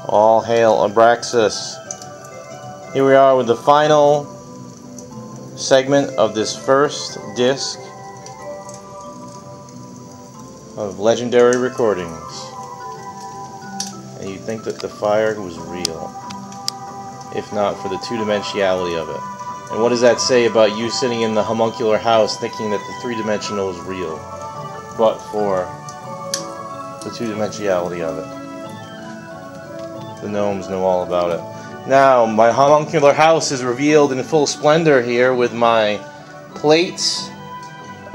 All hail Abraxas. Here we are with the final segment of this first disc of legendary recordings. And you'd think that the fire was real, if not for the two-dimensionality of it. And what does that say about you sitting in the homuncular house thinking that the three-dimensional is real, but for the two-dimensionality of it? The gnomes know all about it. Now, my homuncular house is revealed in full splendor here with my plates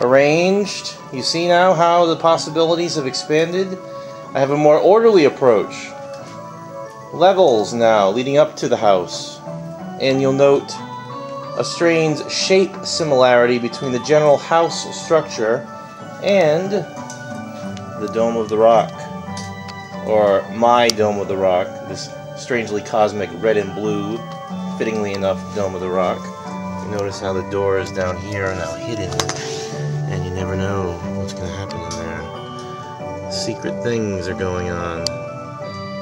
arranged. You see now how the possibilities have expanded? I have a more orderly approach. Levels now leading up to the house. And you'll note a strange shape similarity between the general house structure and the Dome of the Rock. Or my Dome of the Rock, this strangely cosmic red and blue, fittingly enough, Dome of the Rock. You notice how the doors down here are now hidden, and you never know what's going to happen in there. Secret things are going on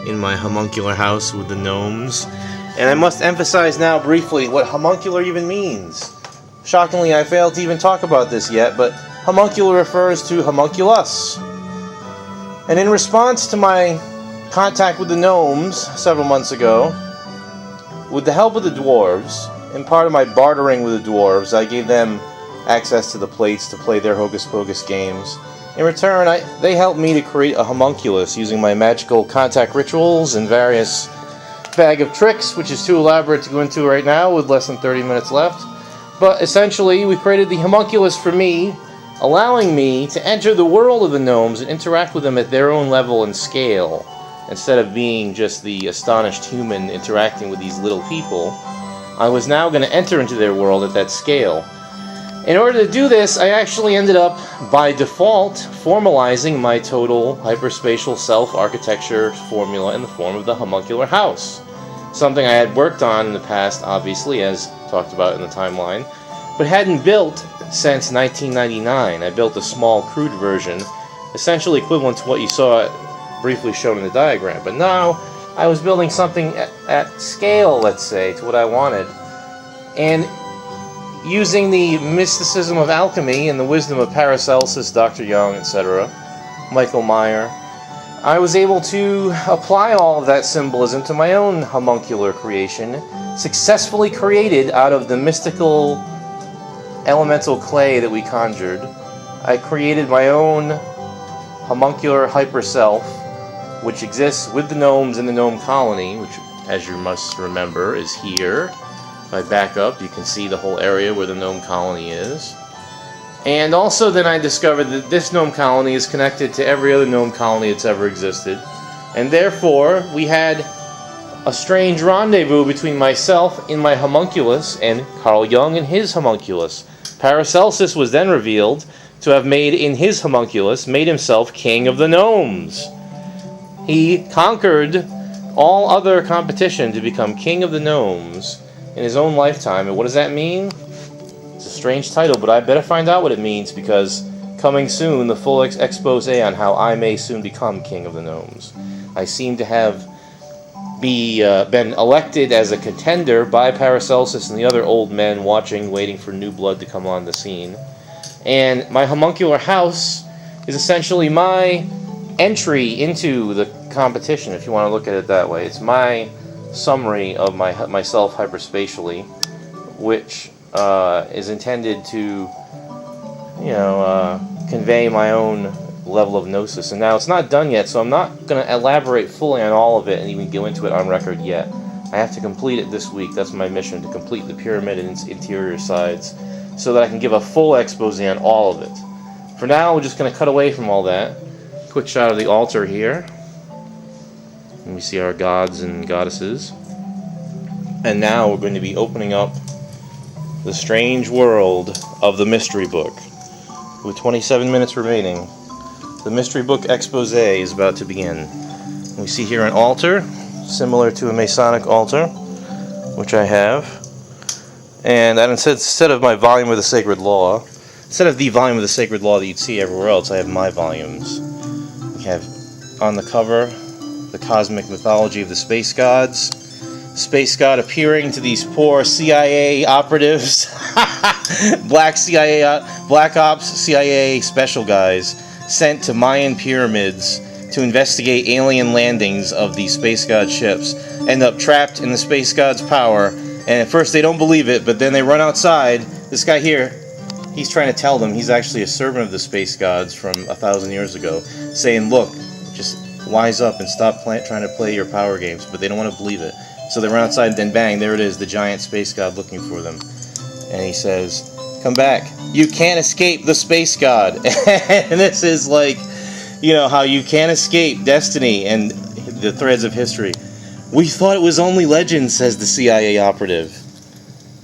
in my homuncular house with the gnomes. And I must emphasize now briefly what homuncular even means. Shockingly, I failed to even talk about this yet, but homuncular refers to homunculus. And in response to my contact with the gnomes several months ago, with the help of the dwarves, and part of my bartering with the dwarves, I gave them access to the plates to play their Hocus Pocus games. In return, they helped me to create a homunculus using my magical contact rituals and various bag of tricks, which is too elaborate to go into right now with less than 30 minutes left. But essentially, we created the homunculus for me, allowing me to enter the world of the gnomes and interact with them at their own level and scale, instead of being just the astonished human interacting with these little people. I was now going to enter into their world at that scale. In order to do this, I actually ended up, by default, formalizing my total hyperspatial self-architecture formula in the form of the homuncular house. Something I had worked on in the past, obviously, as talked about in the timeline, but hadn't built since 1999. I built a small, crude version, essentially equivalent to what you saw briefly shown in the diagram. But now, I was building something at scale, let's say, to what I wanted. And using the mysticism of alchemy and the wisdom of Paracelsus, Dr. Young, etc., Michael Meyer, I was able to apply all of that symbolism to my own homuncular creation, successfully created out of the mystical elemental clay that we conjured. I created my own homuncular hyper-self, which exists with the gnomes in the gnome colony, which, as you must remember, is here. If I back up, you can see the whole area where the gnome colony is. And also then I discovered that this gnome colony is connected to every other gnome colony that's ever existed. And therefore, we had a strange rendezvous between myself in my homunculus and Carl Jung in his homunculus. Paracelsus was then revealed to have made in his homunculus, made himself king of the gnomes. He conquered all other competition to become king of the gnomes in his own lifetime. And what does that mean? It's a strange title, but I better find out what it means, because coming soon, the full expose on how I may soon become king of the gnomes. I seem to have been elected as a contender by Paracelsus and the other old men watching, waiting for new blood to come on the scene. And my homuncular house is essentially my entry into the competition, if you want to look at it that way. It's my summary of myself hyperspatially, which is intended to, convey my own level of gnosis. And now it's not done yet, so I'm not going to elaborate fully on all of it and even go into it on record yet. I have to complete it this week. That's my mission, to complete the pyramid and its interior sides, so that I can give a full expose on all of it. For now, we're just going to cut away from all that. Quick shot of the altar here. And we see our gods and goddesses. And now we're going to be opening up the strange world of the mystery book. With 27 minutes remaining, the mystery book expose is about to begin. We see here an altar, similar to a Masonic altar, which I have. And instead of my volume of the Sacred Law, instead of the volume of the Sacred Law that you'd see everywhere else, I have my volumes. We have on the cover the cosmic mythology of the space gods. Space god appearing to these poor CIA operatives, black ops CIA special guys sent to Mayan pyramids to investigate alien landings of these space god ships, end up trapped in the space god's power, and at first they don't believe it, but then they run outside. This guy here, he's trying to tell them he's actually a servant of the space gods from 1,000 years ago, saying, look, just wise up and stop trying to play your power games, but they don't want to believe it. So they run outside, and then bang, there it is, the giant space god looking for them. And he says, come back. You can't escape the space god. And this is like, you know, how you can't escape destiny and the threads of history. We thought it was only legend, says the CIA operative.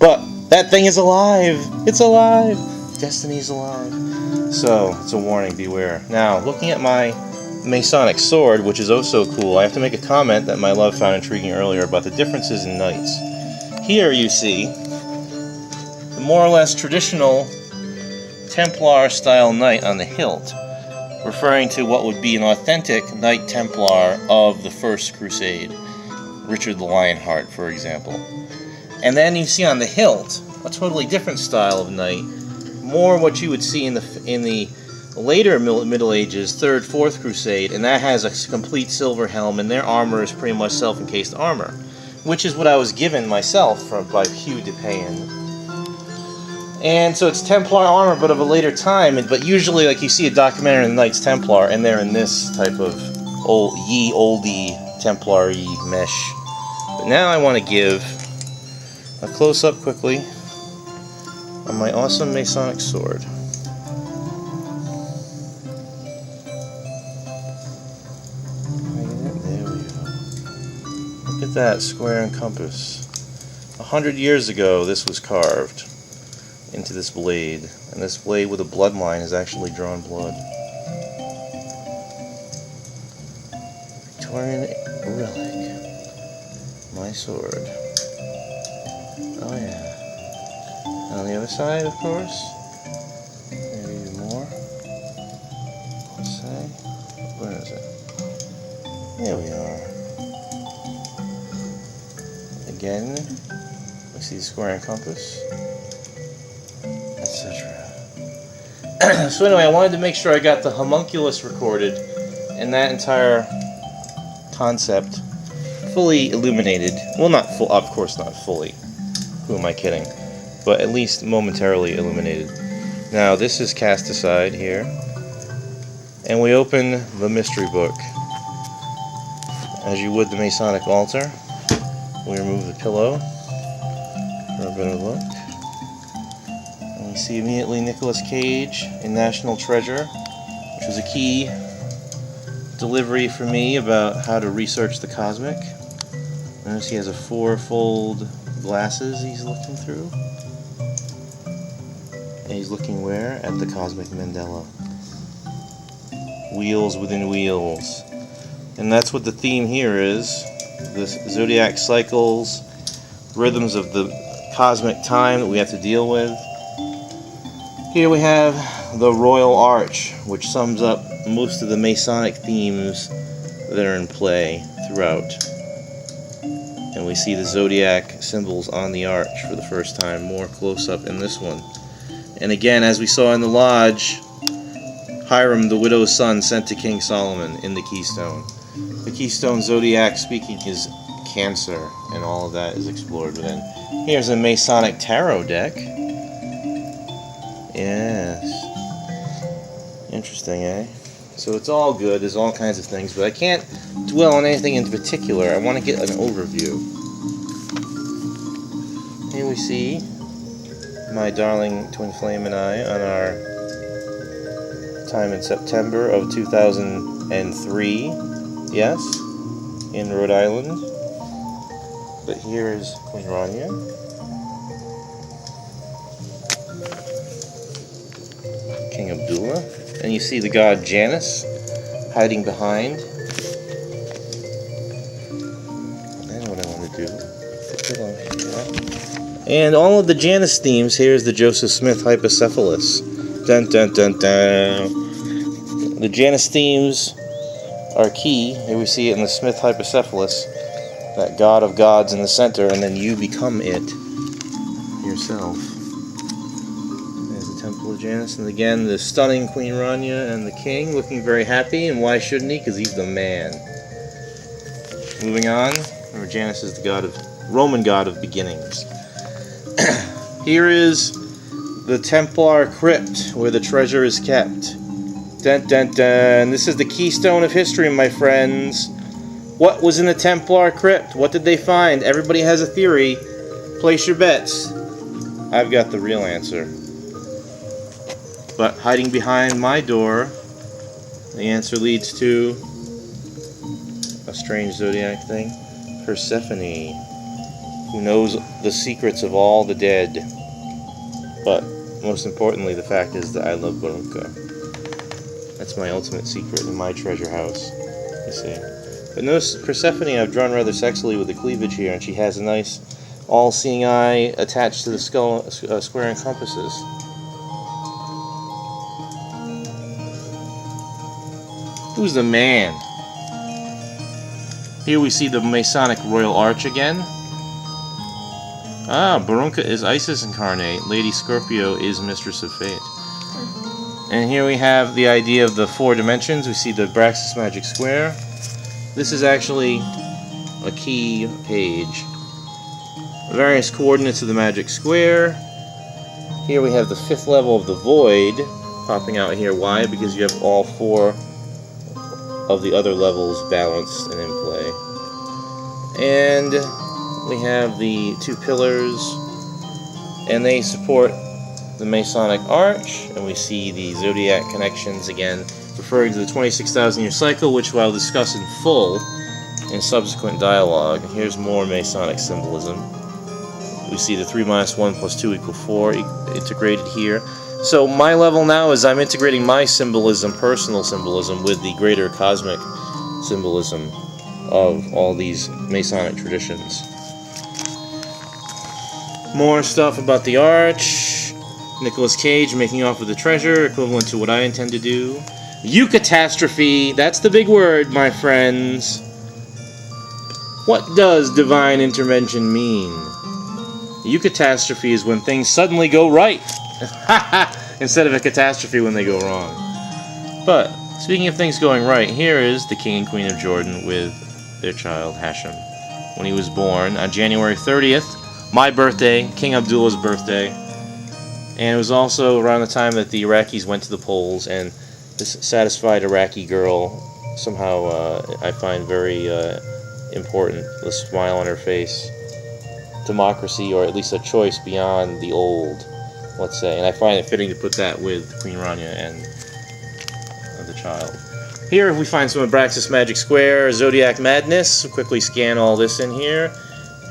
But that thing is alive. It's alive. Destiny's alive. So, it's a warning, beware. Now, looking at my Masonic sword, which is oh so cool, I have to make a comment that my love found intriguing earlier about the differences in knights. Here you see the more or less traditional Templar-style knight on the hilt, referring to what would be an authentic Knight Templar of the First Crusade, Richard the Lionheart, for example. And then you see on the hilt a totally different style of knight, more what you would see in the later Middle Ages, 3rd, 4th Crusade, and that has a complete silver helm, and their armor is pretty much self-encased armor, which is what I was given myself by Hugh de Payen. And so it's Templar armor, but of a later time, but usually, like, you see a documentary on the Knights Templar, and they're in this type of ye olde Templar-y mesh. But now I want to give a close-up quickly on my awesome Masonic sword. Look at that square and compass. 100 years ago, this was carved into this blade, and this blade with a bloodline has actually drawn blood. Victorian relic. My sword. Oh yeah. And on the other side, of course, maybe even more. Let's say, where is it? There we are. Again, we see the square and compass, etc. So anyway, I wanted to make sure I got the homunculus recorded and that entire concept fully illuminated. Well, not full, of course not fully. Who am I kidding? But at least momentarily illuminated. Now, this is cast aside here, and we open the mystery book. As you would the Masonic altar. We remove the pillow for a better look. And we see immediately Nicolas Cage in National Treasure, which was a key delivery for me about how to research the cosmic. Notice he has a 4-fold glasses he's looking through. And he's looking where? At the cosmic mandala. Wheels within wheels. And that's what the theme here is. The zodiac cycles, rhythms of the cosmic time that we have to deal with. Here we have the Royal Arch, which sums up most of the Masonic themes that are in play throughout. And we see the zodiac symbols on the arch for the first time, more close up in this one. And again, as we saw in the lodge, Hiram, the widow's son, sent to King Solomon in the keystone. The keystone zodiac speaking is Cancer, and all of that is explored within. Here's a Masonic tarot deck. Yes. Interesting, eh? So it's all good, there's all kinds of things, but I can't dwell on anything in particular. I want to get an overview. Here we see my darling twin flame and I on our time in September of 2003. Yes, in Rhode Island. But here is Queen Rania. King Abdullah. And you see the god Janus hiding behind. That's what I want to do. Put it on here. And all of the Janus themes, here's the Joseph Smith Hypocephalus. Dun dun dun dun. The Janus themes our key. Here we see it in the Smith hypocephalus, that god of gods in the center, and then you become it yourself. There's the Temple of Janus, and again the stunning Queen Rania and the king looking very happy, and why shouldn't he? Because he's the man. Moving on, remember Janus is the Roman god of beginnings. Here is the Templar crypt where the treasure is kept. Dun dun dun. This is the keystone of history, my friends. What was in the Templar crypt? What did they find? Everybody has a theory. Place your bets. I've got the real answer. But hiding behind my door, the answer leads to a strange zodiac thing. Persephone, who knows the secrets of all the dead. But most importantly, the fact is that I love Barunka. That's my ultimate secret in my treasure house, you see. But notice Persephone I've drawn rather sexily with the cleavage here, and she has a nice all-seeing eye attached to the skull, square and compasses. Who's the man? Here we see the Masonic Royal Arch again. Ah, Barunka is Isis incarnate. Lady Scorpio is Mistress of Fate. And here we have the idea of the 4 dimensions. We see the Braxis Magic Square. This is actually a key page. The various coordinates of the Magic Square. Here we have the 5th level of the Void popping out here. Why? Because you have all 4 of the other levels balanced and in play. And we have the 2 pillars, and they support the Masonic Arch, and we see the zodiac connections again, referring to the 26,000-year cycle, which I'll discuss in full in subsequent dialogue. Here's more Masonic symbolism. We see the 3 minus 1 plus 2 equal 4 integrated here. So my level now is I'm integrating my symbolism, personal symbolism, with the greater cosmic symbolism of all these Masonic traditions. More stuff about the Arch. Nicolas Cage making off with the treasure, equivalent to what I intend to do. Eucatastrophe, that's the big word, my friends. What does divine intervention mean? Eucatastrophe is when things suddenly go right, instead of a catastrophe when they go wrong. But, speaking of things going right, here is the King and Queen of Jordan with their child, Hashem. When he was born on January 30th, my birthday, King Abdullah's birthday. And it was also around the time that the Iraqis went to the polls, and this satisfied Iraqi girl, somehow I find very important, the smile on her face. Democracy, or at least a choice beyond the old, let's say. And I find it fitting to put that with Queen Rania and the child. Here we find some Abraxas Magic Square, Zodiac Madness. We'll quickly scan all this in here.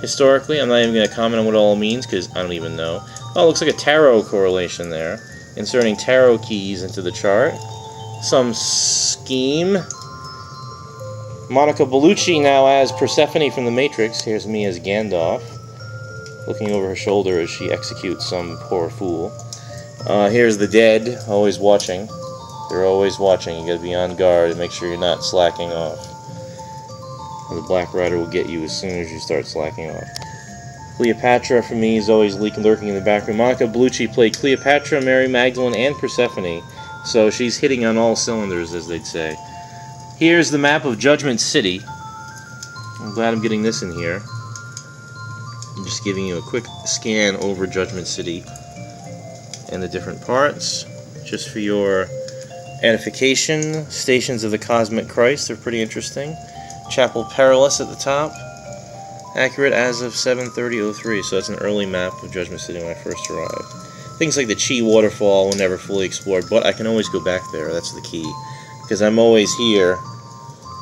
Historically, I'm not even going to comment on what it all means, because I don't even know. Oh, it looks like a tarot correlation there. Inserting tarot keys into the chart. Some scheme. Monica Bellucci now as Persephone from The Matrix. Here's me as Gandalf, looking over her shoulder as she executes some poor fool. Here's the dead, always watching. They're always watching. You gotta be on guard and make sure you're not slacking off. The Black Rider will get you as soon as you start slacking off. Cleopatra, for me, is always lurking in the background. Monica Bellucci played Cleopatra, Mary Magdalene, and Persephone, so she's hitting on all cylinders, as they'd say. Here's the map of Judgment City. I'm glad I'm getting this in here. I'm just giving you a quick scan over Judgment City and the different parts, just for your edification. Stations of the Cosmic Christ are pretty interesting. Chapel Perilous at the top. Accurate as of 7/30/03, so that's an early map of Judgment City when I first arrived. Things like the Chi Waterfall were never fully explored, but I can always go back there, that's the key. Because I'm always here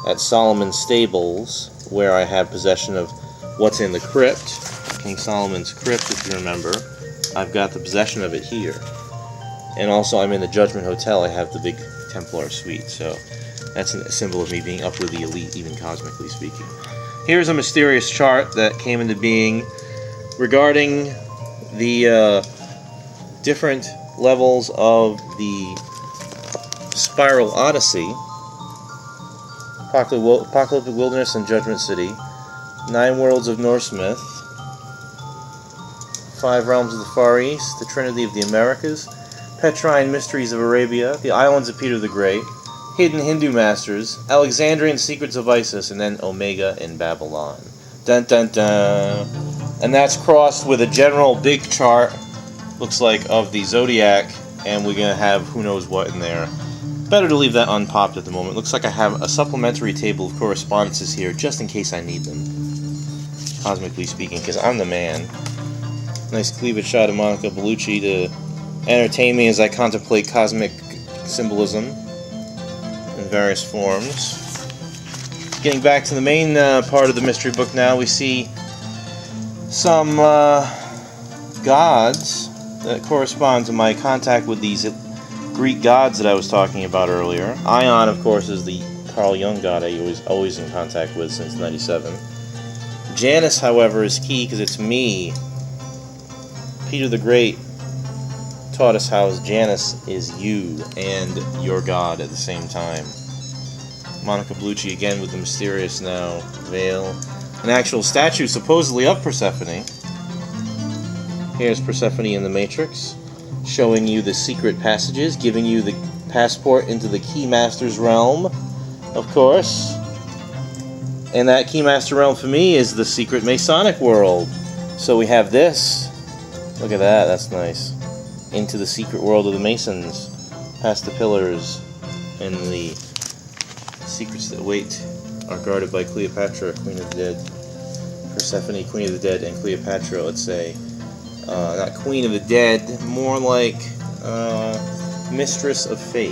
at Solomon's Stables, where I have possession of what's in the crypt. King Solomon's crypt, if you remember. I've got the possession of it here. And also I'm in the Judgment Hotel, I have the big Templar suite, so that's a symbol of me being up with the elite, even cosmically speaking. Here's a mysterious chart that came into being regarding the different levels of the Spiral Odyssey. Apocalyptic Wilderness and Judgment City, 9 Worlds of Norse Myth, 5 Realms of the Far East, the Trinity of the Americas, Petrine Mysteries of Arabia, the Islands of Peter the Great, Hidden Hindu Masters, Alexandrian Secrets of Isis, and then Omega in Babylon. Dun dun dun. And that's crossed with a general big chart, looks like, of the Zodiac, and we're going to have who knows what in there. Better to leave that unpopped at the moment. Looks like I have a supplementary table of correspondences here, just in case I need them, cosmically speaking, because I'm the man. Nice cleavage shot of Monica Bellucci to entertain me as I contemplate cosmic symbolism in various forms. Getting back to the main part of the mystery book now, we see some gods that correspond to my contact with these Greek gods that I was talking about earlier. Ion, of course, is the Carl Jung god I was always in contact with since '97. Janus, however, is key because it's me. Peter the Great taught us how Janus is you and your god at the same time. Monica Bellucci again with the mysterious now veil. An actual statue supposedly of Persephone. Here's Persephone in the Matrix, showing you the secret passages, giving you the passport into the Keymaster's realm, of course. And that Keymaster realm for me is the secret Masonic world. So we have this. Look at that, that's nice. Into the secret world of the Masons, past the pillars, and the secrets that await are guarded by Cleopatra, Queen of the Dead. Persephone, Queen of the Dead, and Cleopatra, let's say. Not Queen of the Dead, more like Mistress of Fate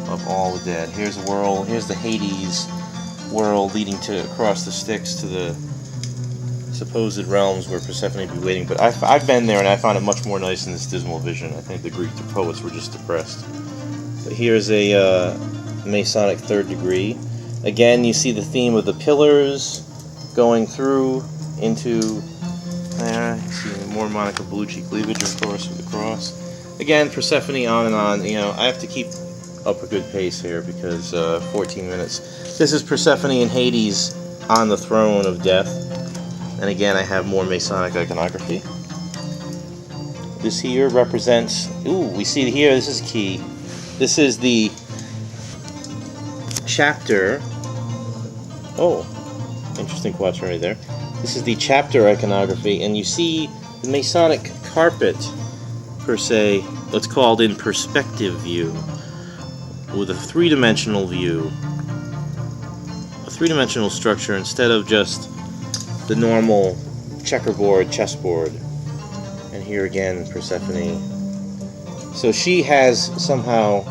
of all the dead. Here's a world, here's the Hades world leading to across the Styx to the supposed realms where Persephone would be waiting. But I've been there and I found it much more nice than this dismal vision. I think the Greek poets were just depressed. But here's a Masonic third degree. Again, you see the theme of the pillars going through into there. You see more Monica Bellucci cleavage, of course, with the cross. Again, Persephone on and on. You know, I have to keep up a good pace here because 14 minutes. This is Persephone in Hades on the throne of death. And again, I have more Masonic iconography. This here represents... Ooh, we see here, this is key. This is the chapter... Oh, interesting quaternary there. This is the chapter iconography, and you see the Masonic carpet, per se, what's called in perspective view, with a three-dimensional view. A three-dimensional structure instead of just the normal checkerboard, chessboard. And here again, Persephone. So she has somehow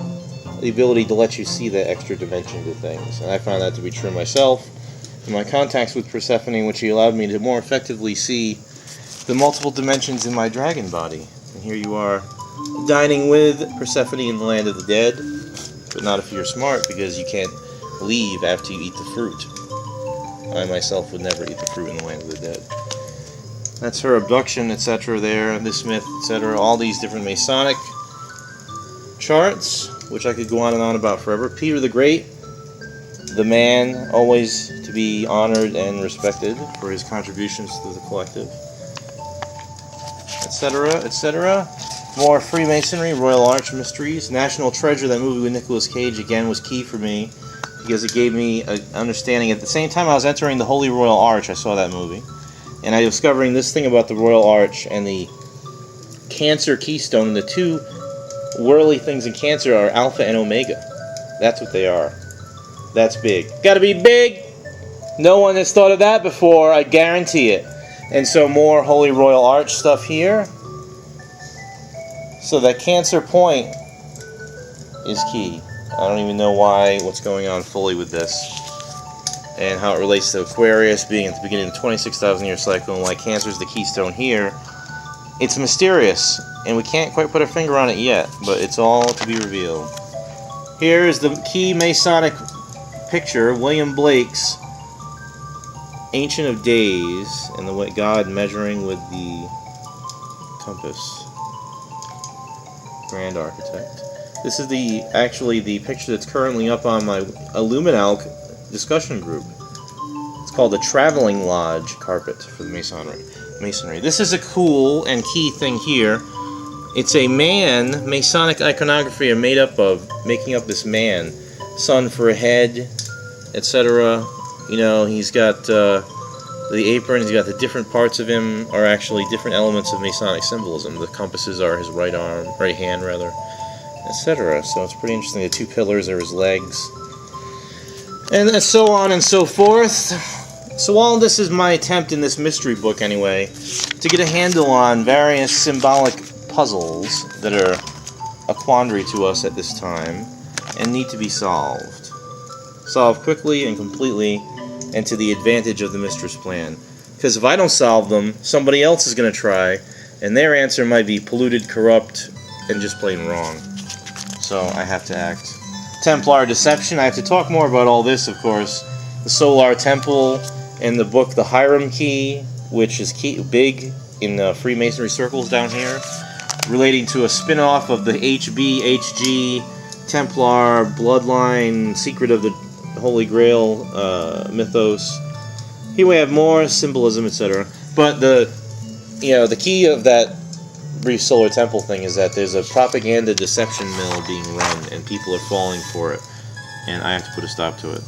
the ability to let you see that extra dimension to things. And I found that to be true myself. In my contacts with Persephone, which she allowed me to more effectively see the multiple dimensions in my dragon body. And here you are, dining with Persephone in the land of the dead. But not if you're smart, because you can't leave after you eat the fruit. I myself would never eat the fruit in the land of the dead. That's her abduction, etc. there, this myth, etc. All these different Masonic charts, which I could go on and on about forever. Peter the Great, the man always to be honored and respected for his contributions to the collective, etc., etc. More Freemasonry, Royal Arch Mysteries, National Treasure, that movie with Nicolas Cage, again, was key for me, because it gave me an understanding. At the same time I was entering the Holy Royal Arch, I saw that movie, and I was discovering this thing about the Royal Arch and the Cancer Keystone. The two whirly things in Cancer are Alpha and Omega. That's what they are. That's big. Gotta be big! No one has thought of that before, I guarantee it. And so more Holy Royal Arch stuff here. So that Cancer point is key. I don't even know what's going on fully with this, and how it relates to Aquarius being at the beginning of the 26,000-year cycle, and why Cancer is the keystone here. It's mysterious, and we can't quite put our finger on it yet, but it's all to be revealed. Here is the key Masonic picture, William Blake's Ancient of Days, and the God measuring with the compass. Grand Architect. This is actually the picture that's currently up on my Illuminalc discussion group. It's called the Traveling Lodge carpet for the Masonry. This is a cool and key thing here. It's a man. Masonic iconography are made up of making up this man. Sun for a head, etc. You know, he's got the apron. He's got the different parts of him are actually different elements of Masonic symbolism. The compasses are his right hand, etc. So it's pretty interesting. The two pillars are his legs, and so on and so forth. So all this is my attempt in this mystery book, anyway, to get a handle on various symbolic puzzles that are a quandary to us at this time and need to be solved. Solved quickly and completely and to the advantage of the mistress plan. Because if I don't solve them, somebody else is going to try, and their answer might be polluted, corrupt, and just plain wrong. So I have to act. Templar deception. I have to talk more about all this, of course. The Solar Temple and the book The Hiram Key, which is big in Freemasonry circles down here, relating to a spin-off of the HG Templar bloodline secret of the Holy Grail mythos. Here we have more symbolism, etc. But the key of that brief Solar Temple thing is that there's a propaganda deception mill being run, and people are falling for it, and I have to put a stop to it.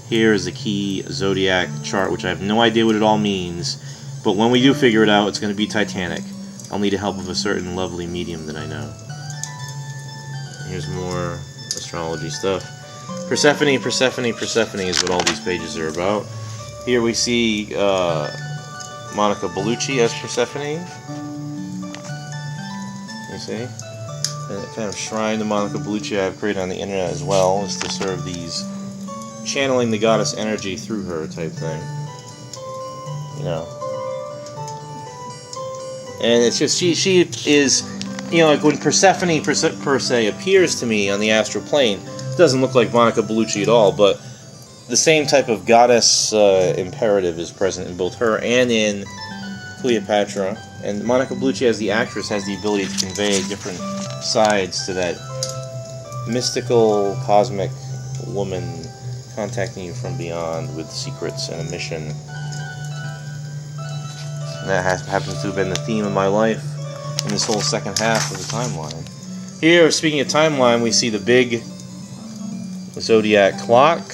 Here is the key zodiac chart, which I have no idea what it all means, but when we do figure it out, it's going to be titanic. I'll need the help of a certain lovely medium that I know. Here's more astrology stuff. Persephone, Persephone, Persephone is what all these pages are about. Here we see Monica Bellucci as Persephone. You see? And a kind of shrine to Monica Bellucci I have created on the internet as well, is to serve these channeling the goddess energy through her type thing. You know. And it's just, she is, like when Persephone per se appears to me on the astral plane, it doesn't look like Monica Bellucci at all, but the same type of goddess imperative is present in both her and in Cleopatra. And Monica Bellucci, as the actress, has the ability to convey different sides to that mystical, cosmic woman contacting you from beyond with secrets and a mission. And that happens to have been the theme of my life in this whole second half of the timeline. Here, speaking of timeline, we see the big zodiac clock.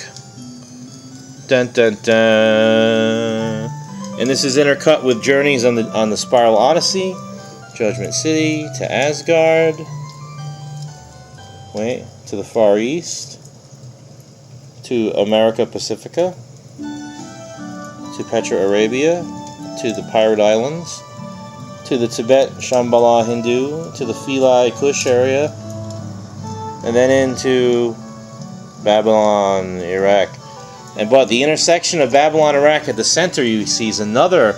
Dun dun dun. And this is intercut with journeys on the Spiral Odyssey, Judgment City, to Asgard. To the Far East, to America Pacifica, to Petra Arabia, to the Pirate Islands, to the Tibet Shambhala Hindu, to the Philae Kush area, and then into Babylon, Iraq. But the intersection of Babylon, Iraq at the center, you see, is another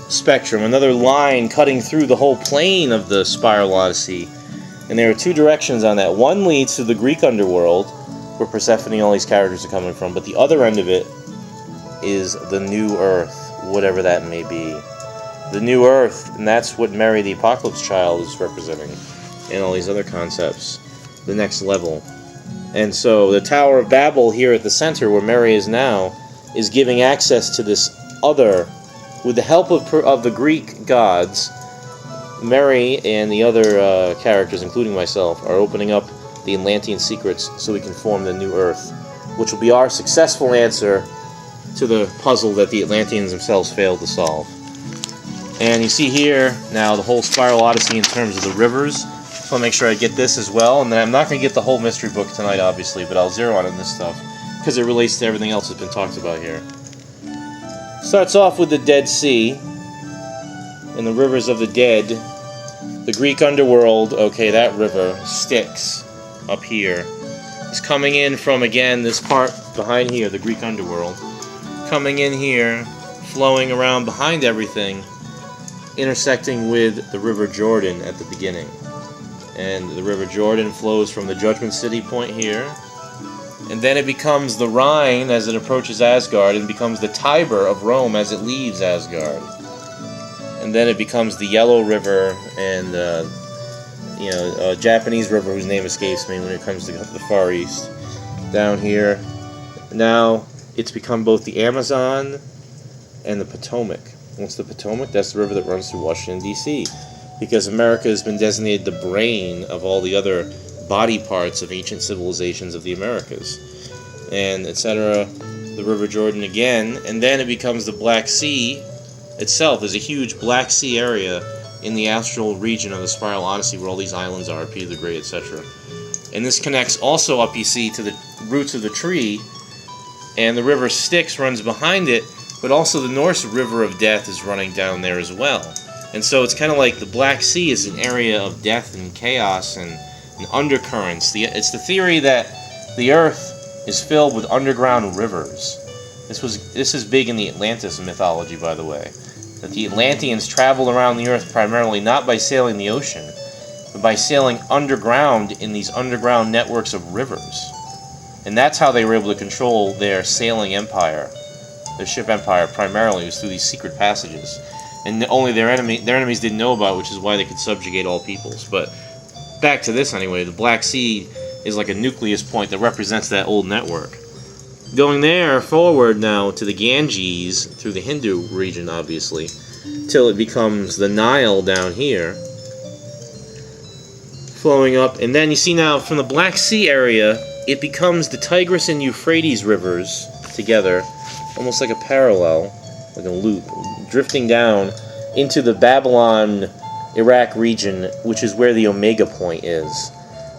spectrum, another line cutting through the whole plane of the Spiral Odyssey. And there are two directions on that. One leads to the Greek underworld, where Persephone and all these characters are coming from, but the other end of it is the New Earth, whatever that may be. The New Earth, and that's what Mary the Apocalypse Child is representing, and all these other concepts. The next level. And so the Tower of Babel here at the center, where Mary is now, is giving access to this other, with the help of the Greek gods. Mary and the other characters, including myself, are opening up the Atlantean secrets so we can form the New Earth, which will be our successful answer to the puzzle that the Atlanteans themselves failed to solve. And you see here now the whole Spiral Odyssey in terms of the rivers. So I'll make sure I get this as well, and then I'm not going to get the whole mystery book tonight, obviously, but I'll zero on this stuff because it relates to everything else that's been talked about here. Starts off with the Dead Sea and the rivers of the dead. The Greek underworld, okay, that river, Styx, up here, is coming in from, again, this part behind here, the Greek underworld, coming in here, flowing around behind everything, intersecting with the River Jordan at the beginning. And the River Jordan flows from the Judgment City point here, and then it becomes the Rhine as it approaches Asgard, and becomes the Tiber of Rome as it leaves Asgard. And then it becomes the Yellow River, and a Japanese river whose name escapes me when it comes to the Far East. Down here, now it's become both the Amazon and the Potomac. What's the Potomac? That's the river that runs through Washington, D.C. Because America has been designated the brain of all the other body parts of ancient civilizations of the Americas. And etc. The River Jordan again, and then it becomes the Black Sea itself. There's a huge Black Sea area in the astral region of the Spiral Odyssey where all these islands are, Peter the Great, etc. And this connects also up, you see, to the roots of the tree, and the river Styx runs behind it, but also the Norse River of Death is running down there as well. And so it's kind of like the Black Sea is an area of death and chaos and undercurrents. It's the theory that the Earth is filled with underground rivers. This is big in the Atlantis mythology, by the way. That the Atlanteans traveled around the Earth primarily not by sailing the ocean, but by sailing underground in these underground networks of rivers. And that's how they were able to control their sailing empire, their ship empire primarily, was through these secret passages. And only their enemies didn't know about it, which is why they could subjugate all peoples. But back to this anyway, the Black Sea is like a nucleus point that represents that old network. Going there forward now to the Ganges, through the Hindu region obviously, till it becomes the Nile down here, flowing up, and then you see now from the Black Sea area, it becomes the Tigris and Euphrates rivers together, almost like a parallel, like a loop, drifting down into the Babylon, Iraq region, which is where the Omega Point is.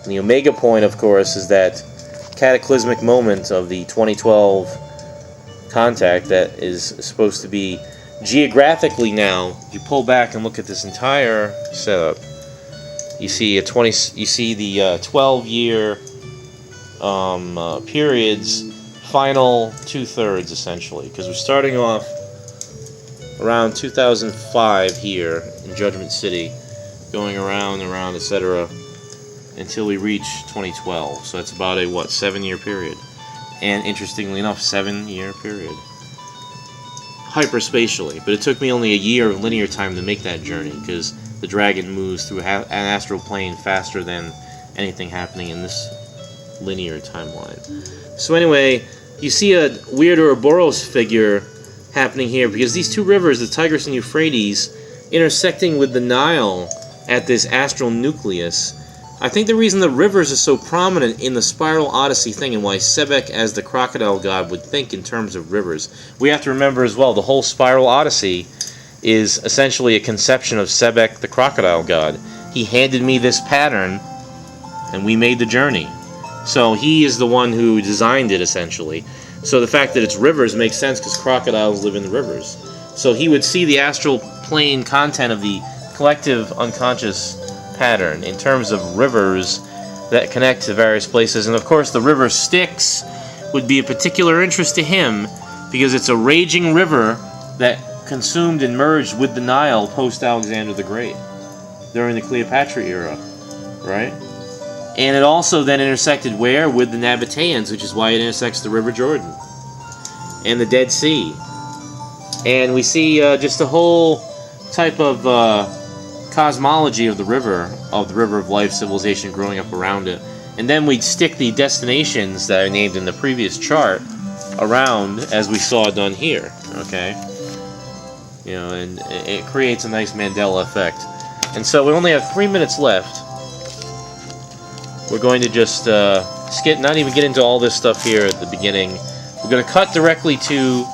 And the Omega Point, of course, is that cataclysmic moment of the 2012 contact that is supposed to be geographically now. If you pull back and look at this entire setup, you see the 12-year period's final 2/3 essentially, because we're starting off around 2005 here in Judgment City, going around, etc. until we reach 2012. So that's about a 7-year period. And interestingly enough, 7-year period. Hyperspatially. But it took me only a year of linear time to make that journey, because the dragon moves through an astral plane faster than anything happening in this linear timeline. So anyway, you see a weird Ouroboros figure happening here, because these two rivers, the Tigris and Euphrates, intersecting with the Nile at this astral nucleus. I think the reason the rivers are so prominent in the Spiral Odyssey thing, and why Sebek as the crocodile god would think in terms of rivers, we have to remember as well, the whole Spiral Odyssey is essentially a conception of Sebek the crocodile god. He handed me this pattern, and we made the journey. So he is the one who designed it, essentially. So the fact that it's rivers makes sense, because crocodiles live in the rivers. So he would see the astral plane content of the collective unconscious pattern in terms of rivers that connect to various places. And of course the river Styx would be of particular interest to him, because it's a raging river that consumed and merged with the Nile post-Alexander the Great during the Cleopatra era, right? And it also then intersected where? With the Nabateans, which is why it intersects the River Jordan and the Dead Sea. And we see just a whole type of cosmology of the river of life, civilization growing up around it. And then we'd stick the destinations that I named in the previous chart around, as we saw done here, okay? You know, and it creates a nice Mandela effect. And so we only have 3 minutes left. We're going to just not even get into all this stuff here at the beginning. We're going to cut directly to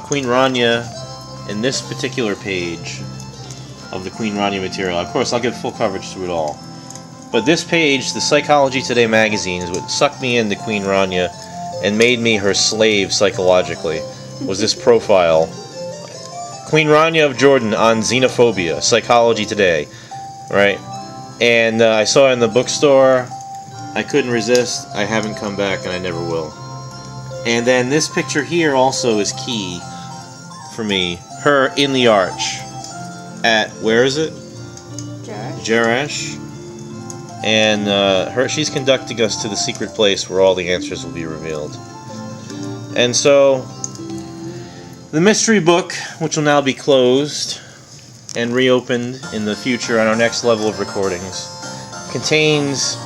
Queen Rania in this particular page of the Queen Rania material. Of course, I'll give full coverage to it all. But this page, the Psychology Today magazine, is what sucked me into Queen Rania and made me her slave psychologically, was this profile. Queen Rania of Jordan on xenophobia, Psychology Today, right? And I saw it in the bookstore. I couldn't resist. I haven't come back, and I never will. And then this picture here also is key for me. Her in the arch at, where is it? Jerash. And she's conducting us to the secret place where all the answers will be revealed. And so, the mystery book, which will now be closed, and reopened in the future on our next level of recordings, contains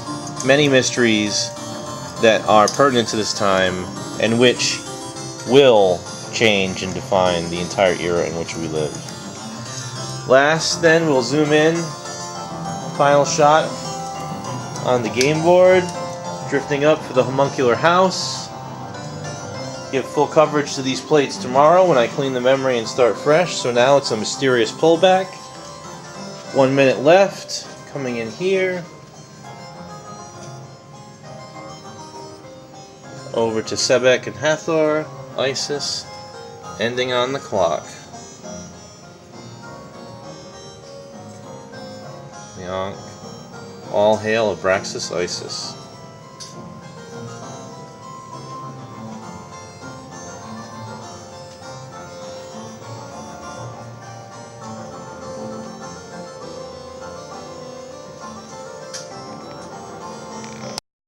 many mysteries that are pertinent to this time and which will change and define the entire era in which we live. Last, then, we'll zoom in. Final shot on the game board, drifting up for the homuncular house. Give full coverage to these plates tomorrow when I clean the memory and start fresh. So now it's a mysterious pullback. 1 minute left. Coming in here. Over to Sebek and Hathor. Isis. Ending on the clock. Yonk. All hail Abraxas Isis.